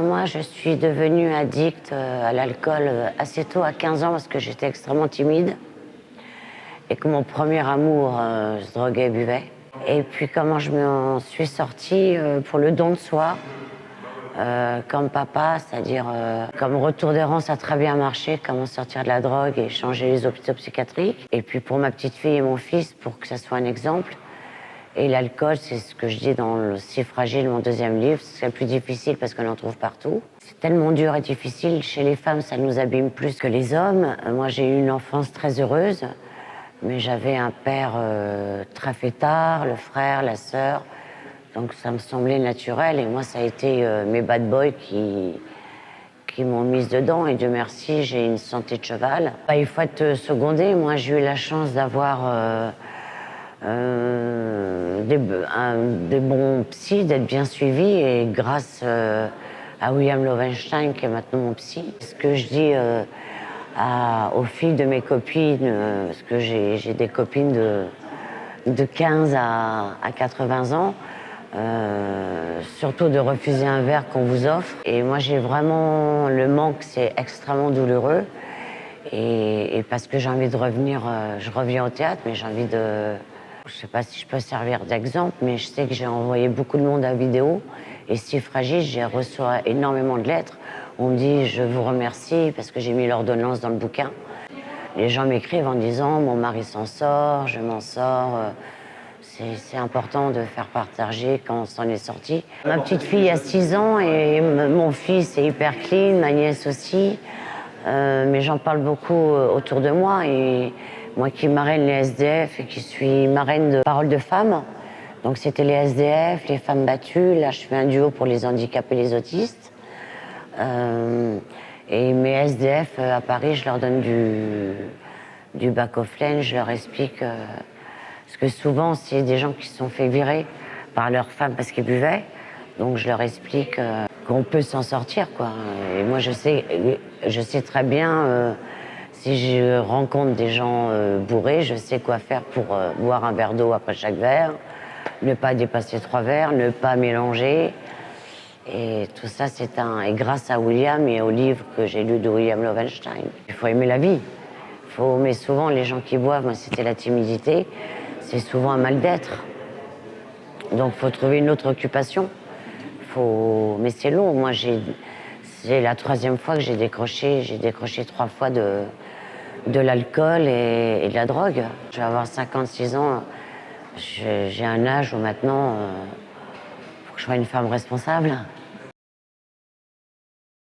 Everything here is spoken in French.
Moi, je suis devenue addict à l'alcool assez tôt, à 15 ans, parce que j'étais extrêmement timide et que mon premier amour se droguait et buvait. Et puis comment je m'en suis sortie pour le don de soi, comme papa, c'est-à-dire comme retour d'errance a très bien marché, comment sortir de la drogue et changer les hôpitaux psychiatriques. Et puis pour ma petite fille et mon fils, pour que ça soit un exemple. Et l'alcool, c'est ce que je dis dans le Si fragile, mon deuxième livre, c'est le plus difficile parce qu'on en trouve partout. C'est tellement dur et difficile. Chez les femmes, ça nous abîme plus que les hommes. Moi, j'ai eu une enfance très heureuse, mais j'avais un père très fêtard, le frère, la sœur. Donc ça me semblait naturel. Et moi, ça a été mes bad boys qui m'ont mise dedans. Et Dieu merci, j'ai une santé de cheval. Il faut être secondé. Moi, j'ai eu la chance d'avoir des bons psys, d'être bien suivi, et grâce à William Lowenstein, qui est maintenant mon psy. Ce que je dis aux filles de mes copines, parce que j'ai des copines de 15 à 80 ans, surtout de refuser un verre qu'on vous offre. Et moi, j'ai vraiment le manque, c'est extrêmement douloureux. Et parce que j'ai envie de revenir, je reviens au théâtre, mais j'ai envie de... Je ne sais pas si je peux servir d'exemple, mais je sais que j'ai envoyé beaucoup de monde à vidéo. Et Si fragile, j'ai reçu énormément de lettres. On me dit « je vous remercie » parce que j'ai mis l'ordonnance dans le bouquin. Les gens m'écrivent en disant « mon mari s'en sort, je m'en sors ». C'est important de faire partager quand on s'en est sorti. Ma petite fille a 6 ans et mon fils est hyper clean, ma nièce aussi. Mais j'en parle beaucoup autour de moi. Et moi qui marraine les SDF et qui suis marraine de Paroles de femmes, donc c'était les SDF, les femmes battues. Là, je fais un duo pour les handicapés et les autistes. Et mes SDF à Paris, je leur donne du bacoflène, je leur explique... parce que souvent, c'est des gens qui se sont fait virer par leurs femmes parce qu'ils buvaient. Donc je leur explique qu'on peut s'en sortir, quoi. Et moi, je sais très bien, si je rencontre des gens bourrés, je sais quoi faire pour boire un verre d'eau après chaque verre, ne pas dépasser 3 verres, ne pas mélanger. Et tout ça, et grâce à William et au livre que j'ai lu de William Lowenstein. Il faut aimer la vie. Mais souvent, les gens qui boivent, moi, c'était la timidité, c'est souvent un mal d'être. Donc, il faut trouver une autre occupation. Mais c'est long. Moi, c'est la 3e fois que j'ai décroché. J'ai décroché 3 fois de l'alcool et de la drogue. Je vais avoir 56 ans. J'ai un âge où maintenant, il faut que je sois une femme responsable.